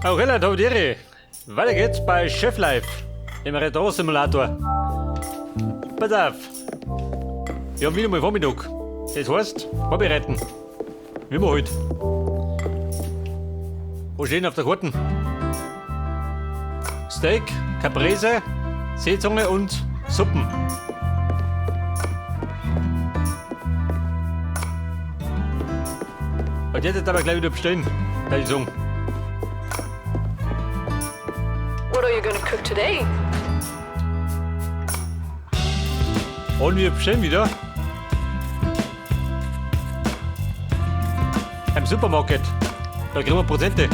Aurela Taudere. Weiter geht's bei Chef Life im Restaurant Simulator. Pass auf. Wir haben wieder mal Vormittag. Das heißt, vorbereiten. Wie wir heute. Wo stehen auf der Karte? Steak, Caprese, Seezunge und Suppen. Und jetzt aber gleich wieder bestellen, kann ich sagen. What are you gonna cook today? Und wir bestellen wieder im Supermarkt. Da kriegen wir Prozente.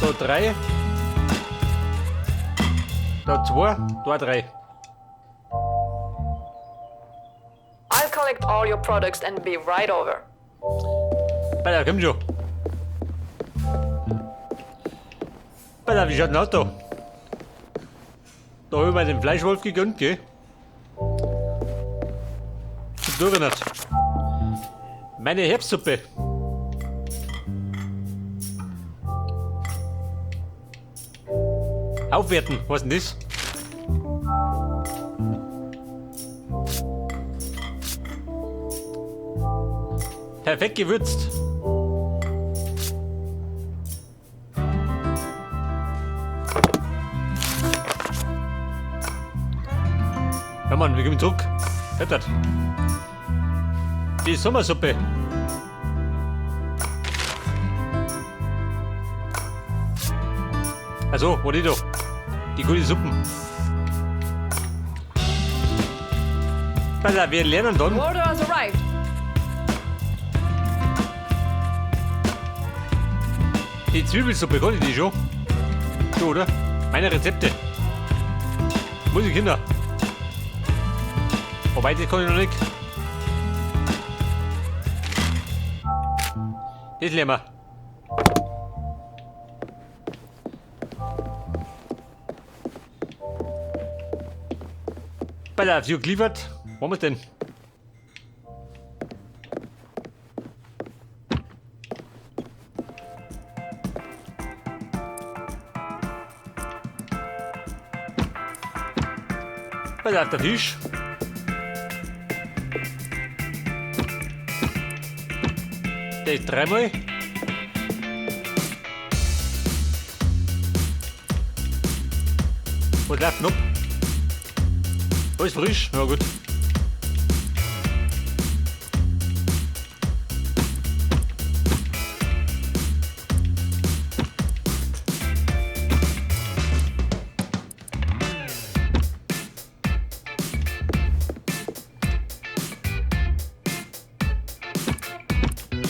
Da 3. Da 2. Da 3. I'll collect all your products and be right over. Bei komm schon. Wie schaut denn aus da? Da habe ich mir den Fleischwolf gegönnt, gell? Und durchgerinnert. Meine Herbstsuppe. Aufwerten, was denn das? Perfekt gewürzt. Ja Mann, wir gehen zurück. Hört das. Die Sommersuppe. Also, wo die da? Die gute Suppen. Also, wir lernen dann. Order has arrived. Die Zwiebelsuppe, kann ich die schon? So, oder? Meine Rezepte. Muss ich Kinder. Wobei, das kann ich noch nicht. Das lernen wir. Bei der View geliefert. Wo haben wir denn? Bei der Fisch. Der ist 3-mal. Was läuft noch? Alles frisch? Ja gut.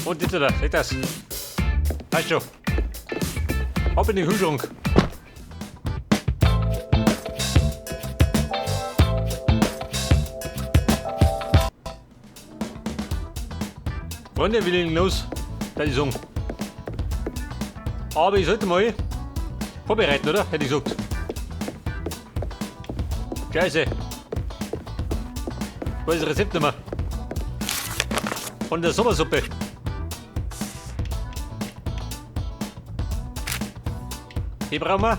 Und jetzt da, seht das. Weißt schon. Ab in den Kühlschrank. Freunde, wir legen los, würde ich sagen. Aber ich sollte mal vorbereiten, oder? Hätte ich gesagt. Scheiße. Was ist das Rezept nochmal? Von der Sommersuppe. Die brauchen wir.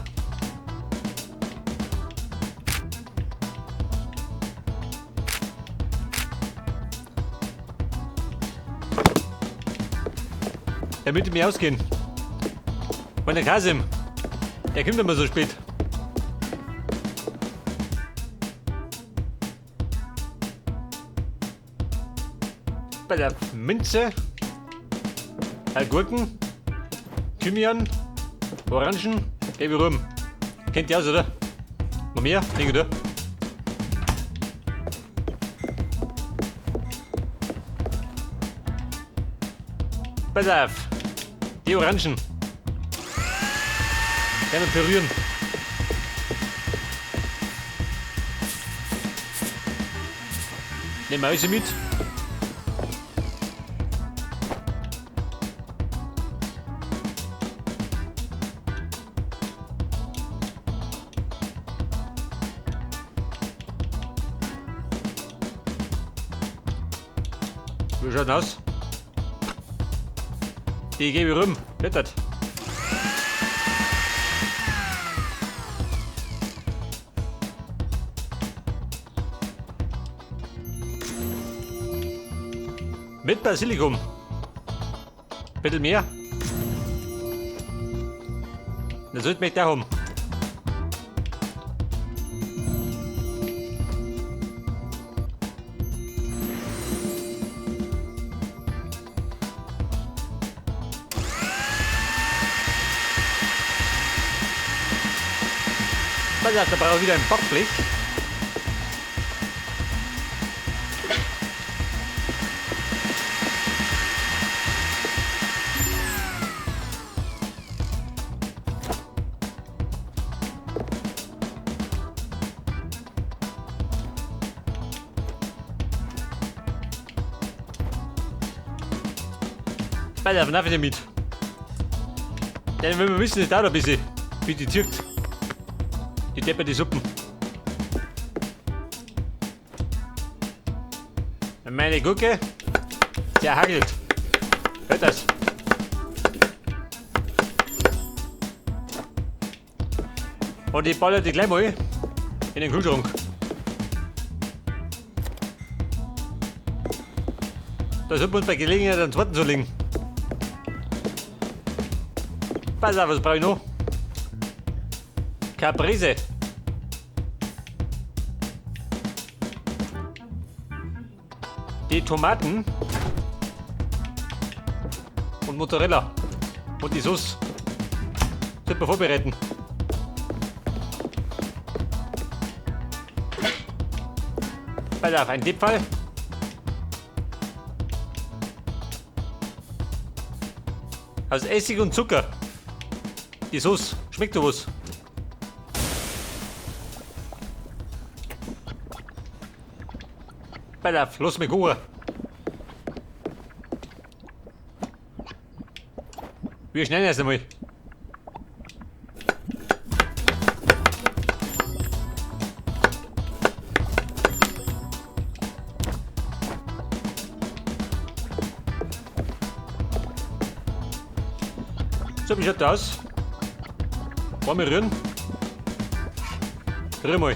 Damit ich mich ausgehen. Von der Kasim. Der kommt immer so spät. Bei der Minze, Gurken, Thymian, Orangen, Baby Rum. Kennt ihr aus, oder? Noch mehr? Ding, oder? Pass auf. Die Orangen. Gerne pürieren. Nehmen wir Mäuse mit. Wie schaut denn aus? Die gebe ich rum. Blättert. Mit Basilikum. Bisschen mehr. Das sollte mich da haben. Was sagt, da brauche ich wieder ein Backblech. Bei der FNAF wieder mit. Denn wenn wir wissen, das dauert ein bisschen, wie die zirkt. Die Deppe, die Suppen. Und meine Gurke, der hagelt. Hört das? Und ich baller die gleich mal in den Kühlschrank. Da sollten wir uns bei Gelegenheit einen zweiten zulegen. Pass auf, was brauche ich noch? Caprese. Die Tomaten. Und Mozzarella. Und die Sauce. Sollte man vorbereiten. Pass auf, ein Tippfall. Aus Essig und Zucker. Die Sauce. Schmeckt da was? Pass auf, lass mich gucken. Wir schneiden erst einmal. So, wie schaut das aus? Wollen wir rühren? Rühr mal.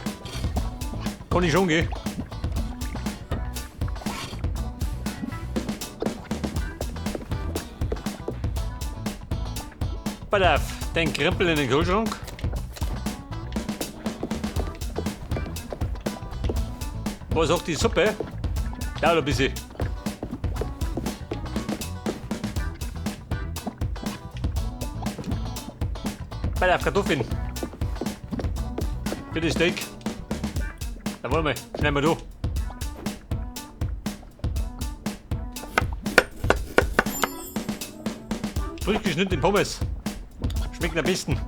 Kann ich schon gehen. Pass auf, den Krempel in den Kühlschrank. Was sagt die Suppe? Dauert ein bisschen. Pass auf, Kartoffeln. Für das Steak. Da wollen wir, schneiden wir da. Frisch geschnitten Pommes. Schmeckt am besten.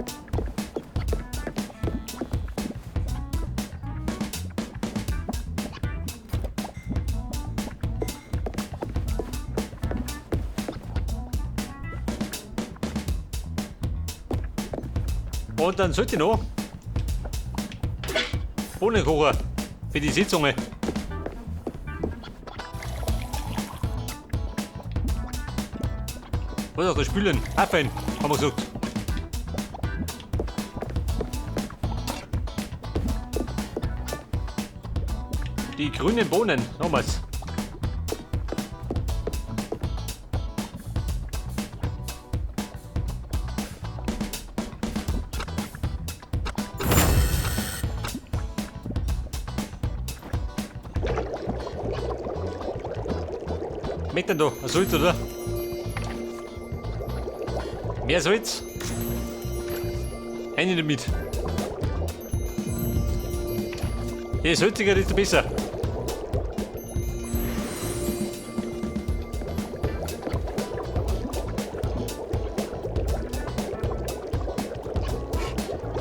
Und dann sollte ich noch Bohnen kochen für die Sitzungen. Was auch das Spülen? Abfallen, haben wir gesagt. Die grünen Bohnen, nochmals. Schmeckt denn da? Ein Salz, oder? Mehr Salz? Eine damit. Je salziger, desto besser.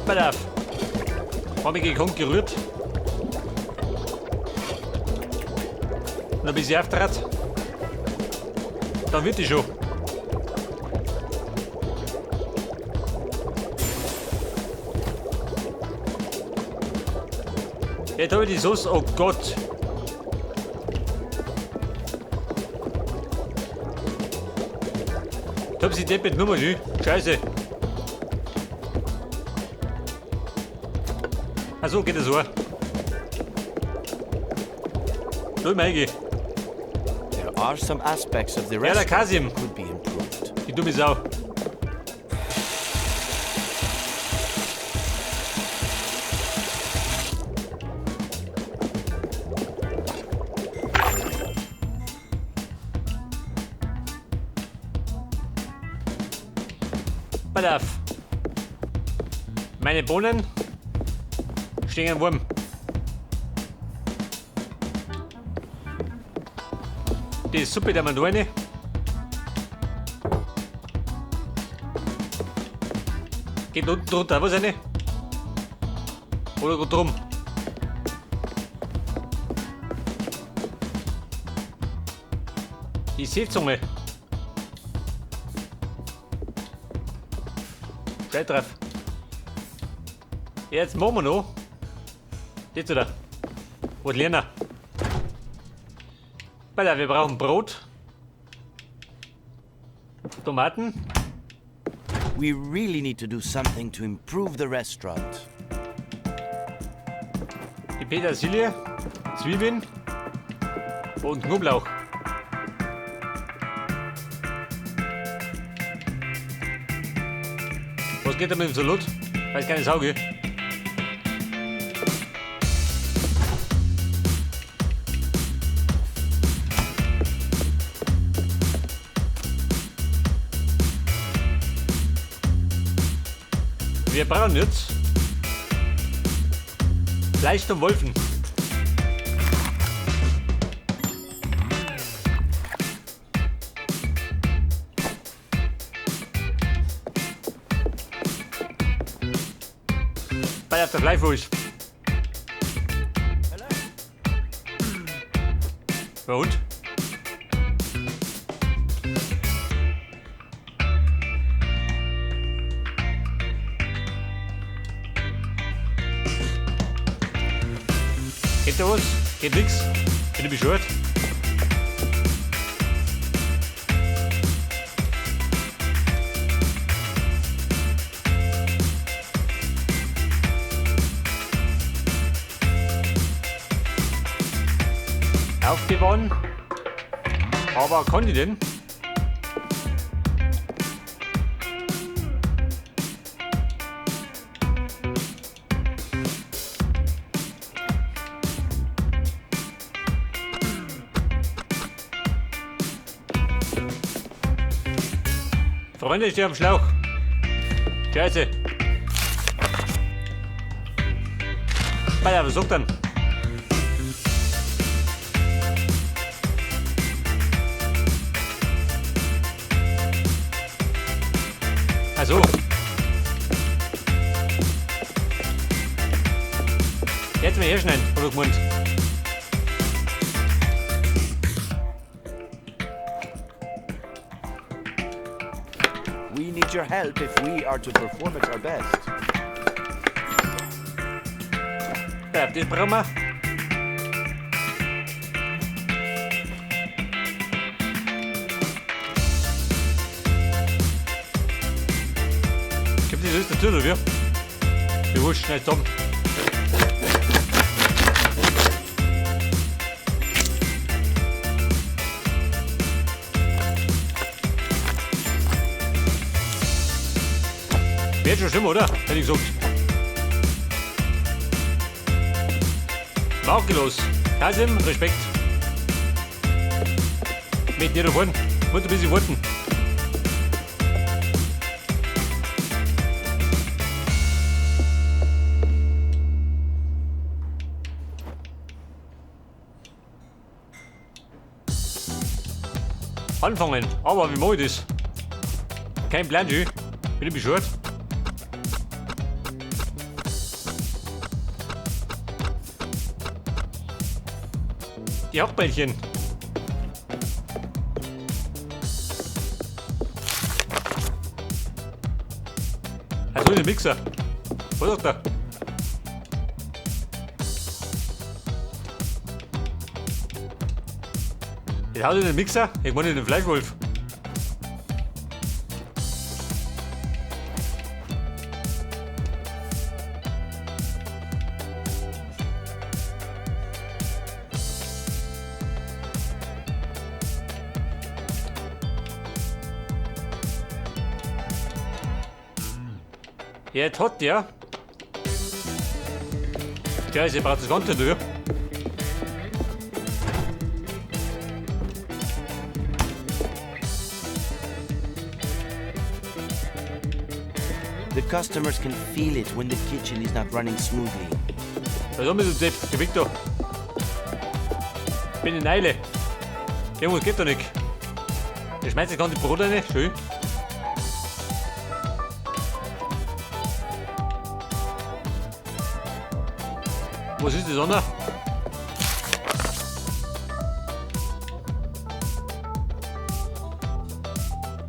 Pass auf. Habe ich gekonnt gerührt. Und ein bisschen auftrat. Dann wird die schon. Jetzt habe ich die Sauce. Oh Gott. Da hab ich die mit Nummer nicht. Scheiße. Achso, geht das so. Da ich reingehen. There are some aspects of the Ja, der restaurant Kasim. that could be improved. Die dumme Sau. Pass auf. Meine Bohnen stehen warm. Die Suppe da man rein. Geht unten drunter was rein? Oder gut drum? Die Seezunge. Schnell drauf. Jetzt machen wir noch. Jetzt oder? Was lernen? Warte, wir brauchen Brot. Tomaten. We really need to do something to improve the restaurant. Die Petersilie. Zwiebeln. Und Knoblauch. Was geht da mit dem Salat? Weiß keine Sau, gell? Wir brauchen jetzt Fleisch zum Wolfen. Bei auf der Fleischwurst. Ja und? Geht da was? Geht nix? Bin ich bescheuert? Aufbewahren. Aber kann ich denn? Freunde, ich stehe am Schlauch. Scheiße. Was sagt dann? Also. Jetzt mal herschneiden, oder gemeint. We need your help if we are to perform at our best. Ja, das brauchen wir. Gibt die Liste Tür, oder? Die Wurst schnell zusammen. Wird schon stimmen, oder? Hätte ich gesagt. Maukelos. Kasim, Respekt. Mit dir davon. Muss ein bisschen warten. Anfangen. Aber wie mache ich das? Kein Plan, bin ich bescheuert? Die Hackbällchen. Also den Mixer. Was sagt er? Jetzt haut in den Mixer. Ich meine in den Fleischwolf. Jetzt hat der. Der ist, braucht das Ganze durch. The customers can feel it when the kitchen is not running smoothly. Was haben wir so, Depp? Geh weg da. Ich bin in Eile. Irgendwas geht da nicht. Ich schmeiß das ganze Brot rein. Schön. Was ist das andere?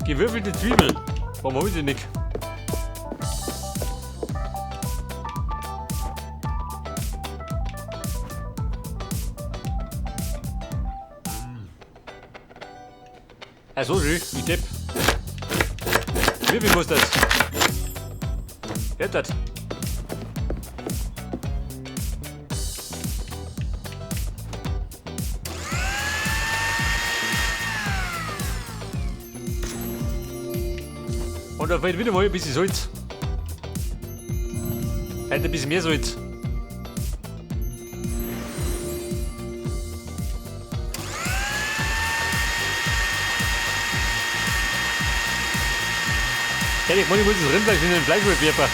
Gewürfelte Zwiebeln. Warum habe ich die nicht? Ach so, schön, ich Depp. Wie viel kostet das? Hört das? Und da fällt wieder mal ein bisschen Salz. Halt ein bisschen mehr Salz. Ich muss das Rindfleisch in den Fleischwolf werfen.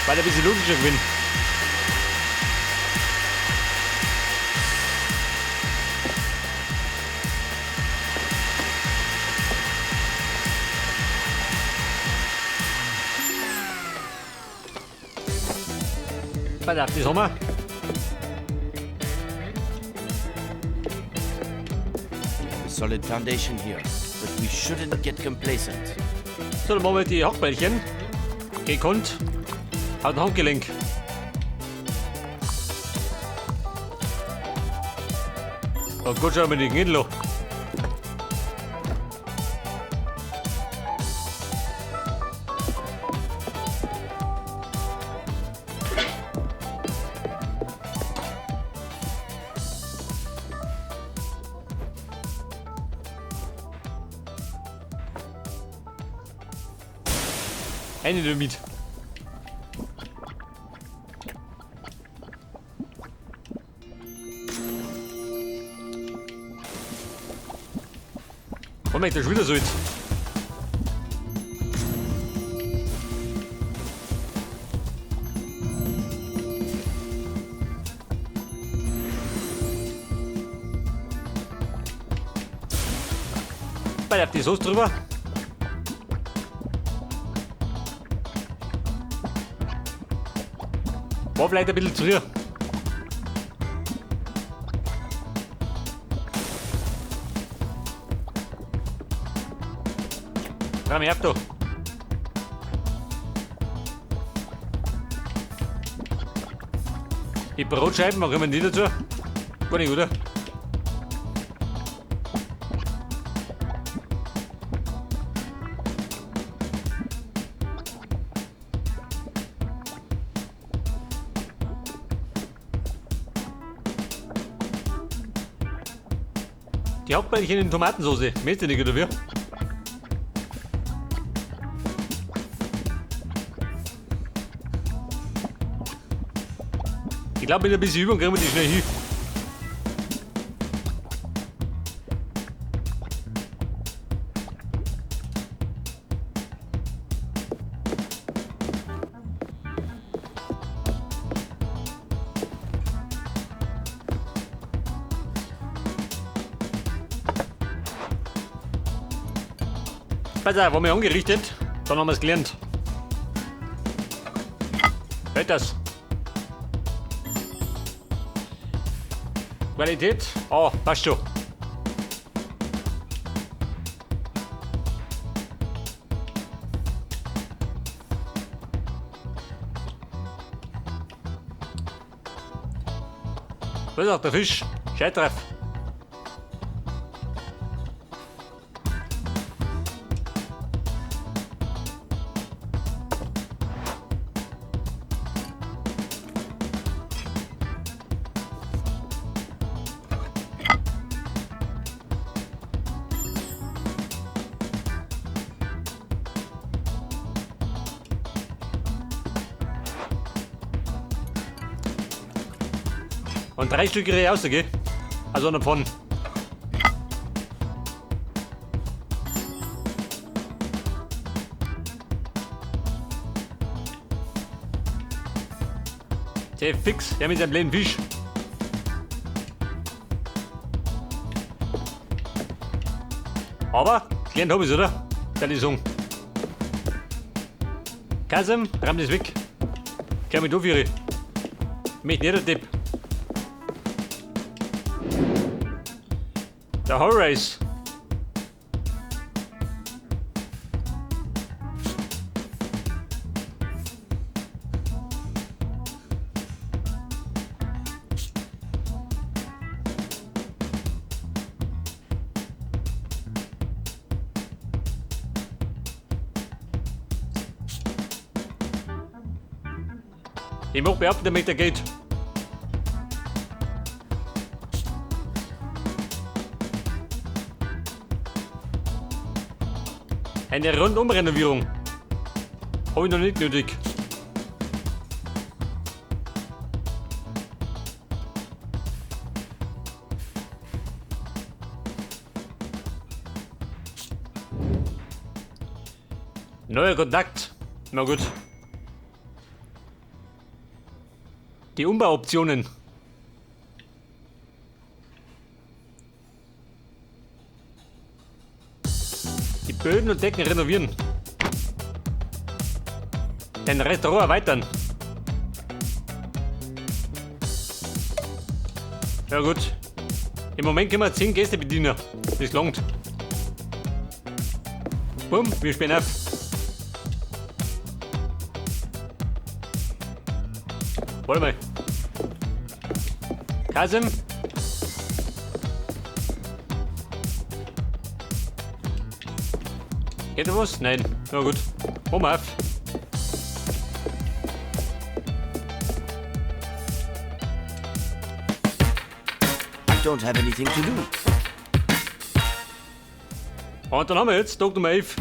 Weil er ein bisschen logischer gewinnt. Pass auf, das haben wir. A solid foundation here, but we shouldn't get complacent. So, dann machen wir die Hackbällchen. Gekonnt. Auf den Handgelenk. Oh Gott, schau mal die Knädel. Eine damit. Warum macht der schon wieder so jetzt? Bei die Soße drüber. War vielleicht ein bisschen zu früh. Dreh mich ab da. Die Brotscheiben machen wir nicht dazu. Gar nicht, oder? Die Hackbällchen in Tomatensauce. Mäht ihr nicht, oder wie? Ich glaube, mit ein bisschen Übung kriegen wir die schnell hin. Pass auf, haben wir angerichtet, dann haben wir es gelernt. Hört das? Qualität? Oh, passt schon. Was ist auch der Fisch? Scheiß drauf. Und 3 Stück raus, gell? Also eine Pfanne. Sehr fix, ja mit seinem blöden Fisch. Aber, gelernt hab ich's, oder? Kann ich sagen. Kasem, ramm das weg. Geh mit aufhören. Mich nicht der Tipp. Der Hauses. Ich mach behaupten, damit er geht. Eine Rundumrenovierung. Habe ich noch nicht nötig. Neuer Kontakt. Na gut. Die Umbauoptionen. Die Böden und Decken renovieren. Ein Restaurant erweitern. Ja gut. Im Moment können wir 10 Gäste bedienen. Das langt. Bumm, wir spielen auf. Warte mal. Kasem. Geht da was? Nein. Na gut. Machen wir auf. I don't have anything to do. Und dann haben wir jetzt Tag Nummer 11.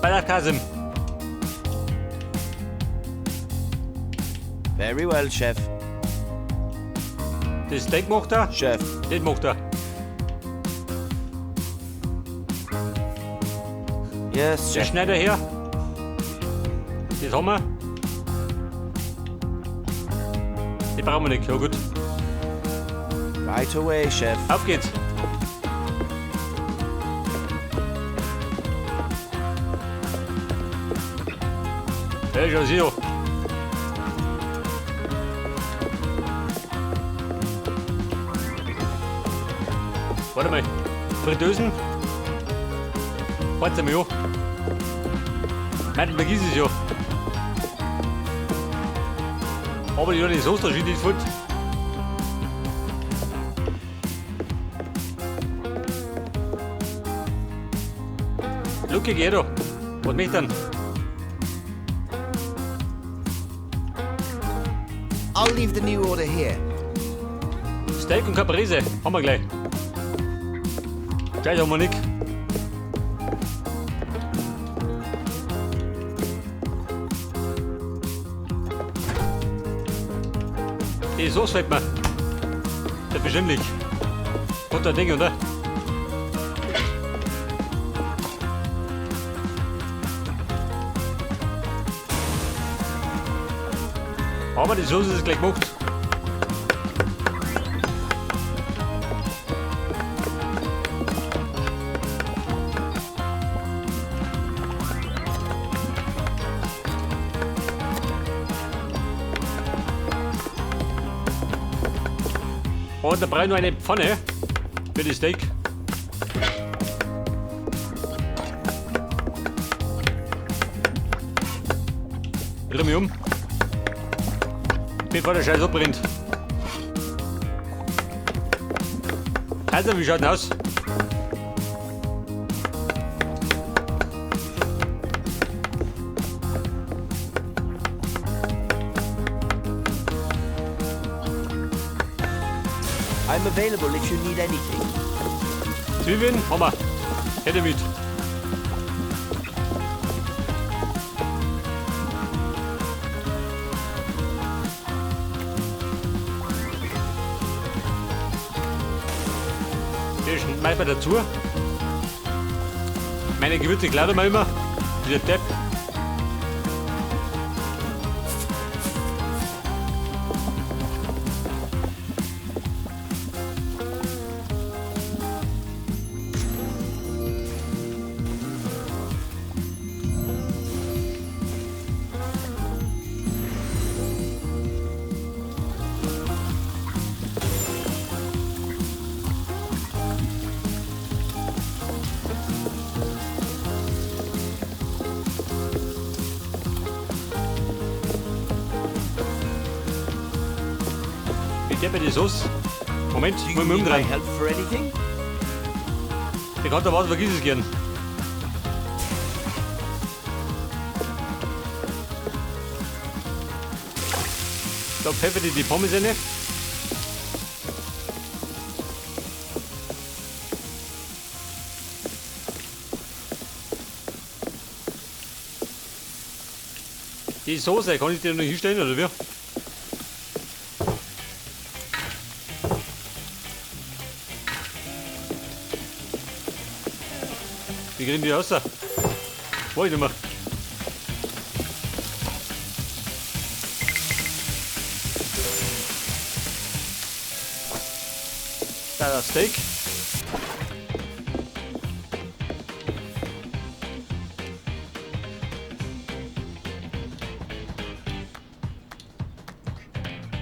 Bei der Kasem. Very well, Chef. Das Steak macht er. Chef. Das macht er. Yes, Der Chef. Schneider her. Das haben wir. Die brauchen wir nicht. Ja gut. Right away, Chef. Auf geht's. Ja, schau sie doch. Warte mal. Fritteusen. Warte mal an. Nein, dann vergiss es ja. Aber die haben das Soße-Schild ist voll. Lucke, geh da. Was mich dann? I'll leave the new order here. Steak und Caprese. Haben wir gleich. Gleich haben wir nicht. Die Soße fällt mir. Selbstverständlich. Und ein Ding, oder? Aber die Soße ist gleich gemacht. Und da brauche ich noch eine Pfanne für das Steak. Dreh mich um. Bevor der Scheiß abbrennt. Also, wie schaut denn aus? I'm available if you need anything. Zwiebeln, haben wir. Hätte mit. manchmal dazu. Meine Gewürze klaut mir immer. Dieser Depp. Ich habe die Sauce. Moment, ich muss mich Need my umdrehen. help for anything? Bekannter Wort, vergiss es gern. Da pfeffer ich die Pommes rein. Die Soße, kann ich dir noch hinstellen oder wie? Wie kriegen die raus? Weiß ich nicht mehr. Da das Steak.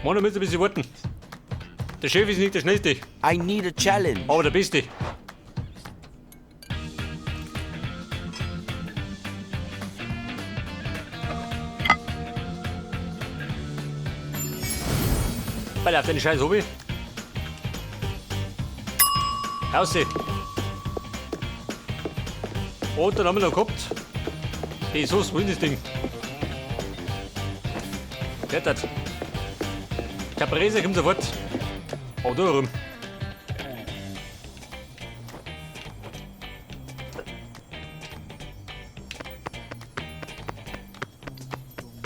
Mann, da müsst ihr ein bisschen warten. Der Chef ist nicht der Schnellste, I need a challenge. aber der Beste. Weil auf den scheiß Hobby. Aussehen. Und dann haben wir noch gehabt. Die Sauce, wo ist das Ding? Fertig. Caprese kommt sofort. Oh, da rum.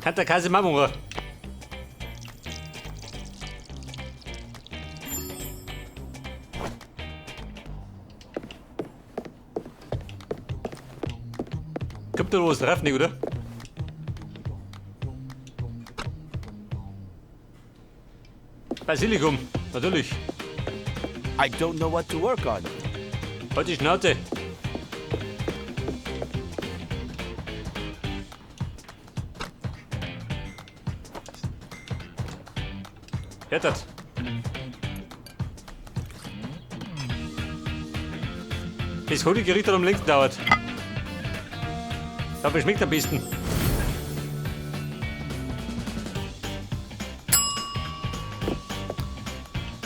Kann der Käse machen? Kommt da was drauf, nicht, oder? Basilikum, natürlich. I don't know what to work on. Halt die Schnauze. Hört das? Das Gericht hat am längsten dauert. Aber schmeckt am besten.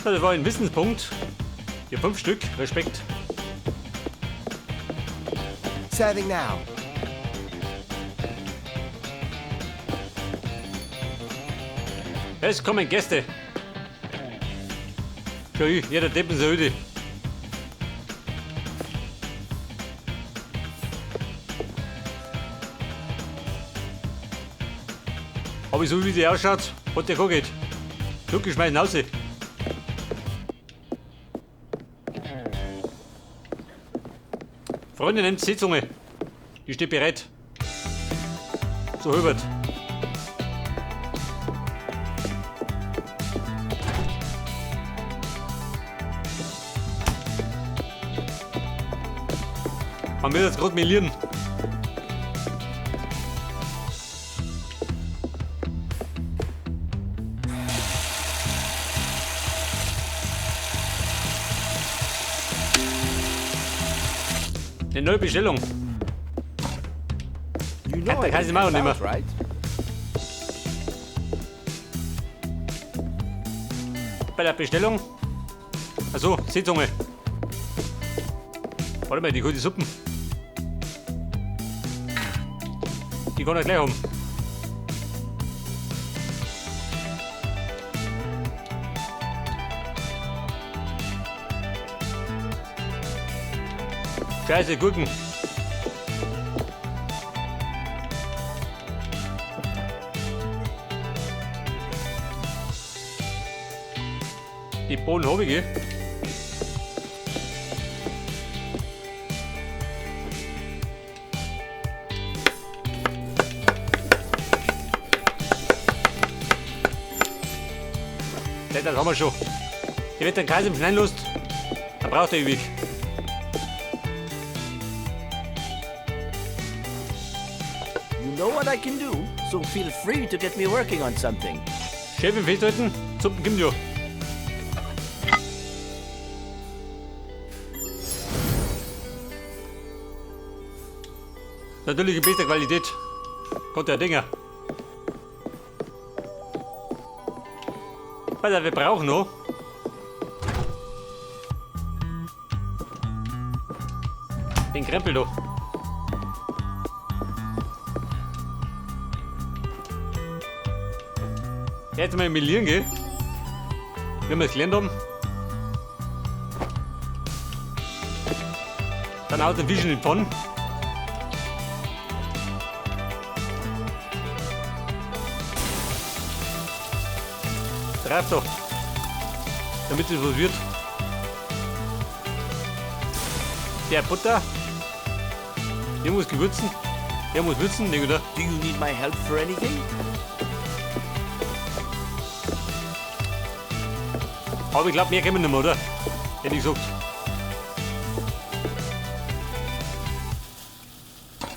Das war ein Wissenspunkt. Hier 5 Stück. Respekt. Serving now. Es kommen Gäste. Schau, jeder Depp in der Hütte. Aber so wie die ausschaut, hat der geht. Look, ich schmeiß ihn raus. Freunde, nehmt die Zunge. Die steht bereit. So, Hubert. Man will jetzt gerade melieren. Eine neue Bestellung. You Kann know der I Käse can machen, help nicht out, mehr. right? Bei der Bestellung. Achso, Seezunge. Warte mal, die holt die Suppen. Die kann er gleich haben. Scheiße, Gurken. Die Bohnen habe ich. Das haben wir schon. Ich werde den Kreis im Schnelllust. Da braucht er ewig. You know what I can do, so feel free to get me working on something. Chef im Festhalten, Suppen kommt ja. Natürlich in bester Qualität. Gott der Dinger. Alter, wir brauchen noch. Den Krempel da. Jetzt mal melieren, gell? Wenn wir es gelernt haben. Dann haut den Fisch in die Pfanne. Drauf da. Damit es was wird. Der Butter. Der muss gewürzen. Der muss würzen, nicht oder? Do you need my help for anything? Aber ich glaube, mehr können wir nicht mehr, oder? Hätte ich gesagt.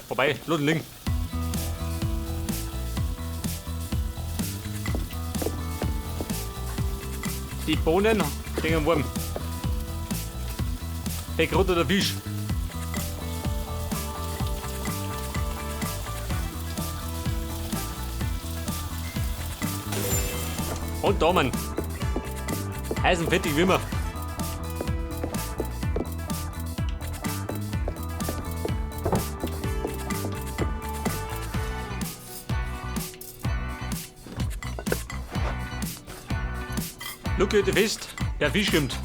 Vorbei, Loden liegen. Die Bohnen stehen warm. Feckrot oder Fisch? Und Daumen. Heiß und fettig wie immer. Lucke heute fest, der Fisch kommt.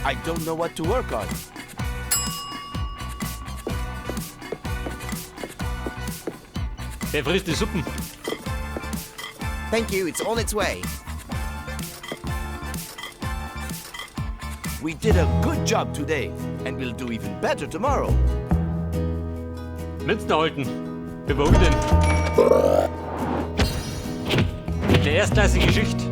I don't know what to work on. Wer frisst die Suppen? Thank you, it's on its way. We did a good job today, and we'll do even better tomorrow. Münzen halten. Bewogen denn? Der erstklassige Geschichte.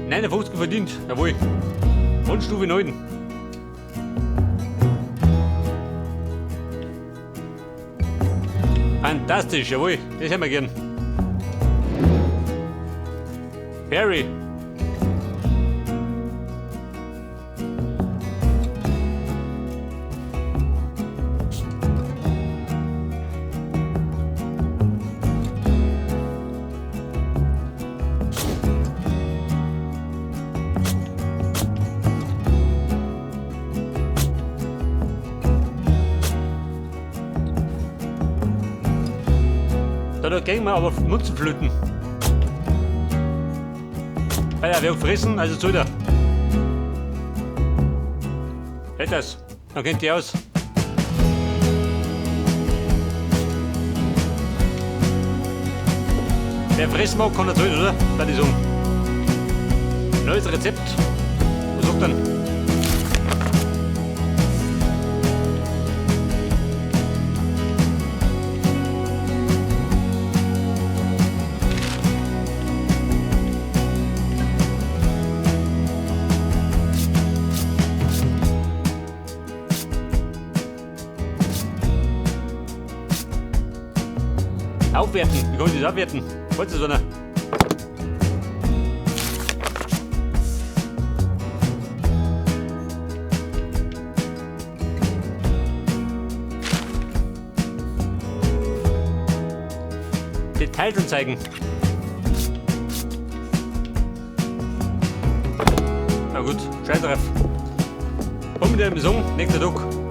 59 verdient, jawohl. Und Stufe 9. Fantastisch, jawohl. Das hätten wir gern. Perry. Da gehen wir aber Nutzenflöten. Weil er will fressen, also soll er. Hält das, dann kennt die aus. Wer fressen mag, kann er zahlen, oder? Das ist neues Rezept. Was sagt dann? Aufwerten, wie kann ich das aufwerten? Wollt ihr so eine? Details anzeigen. Na gut, scheiß drauf. Komm mit dem Song, nächster Tag.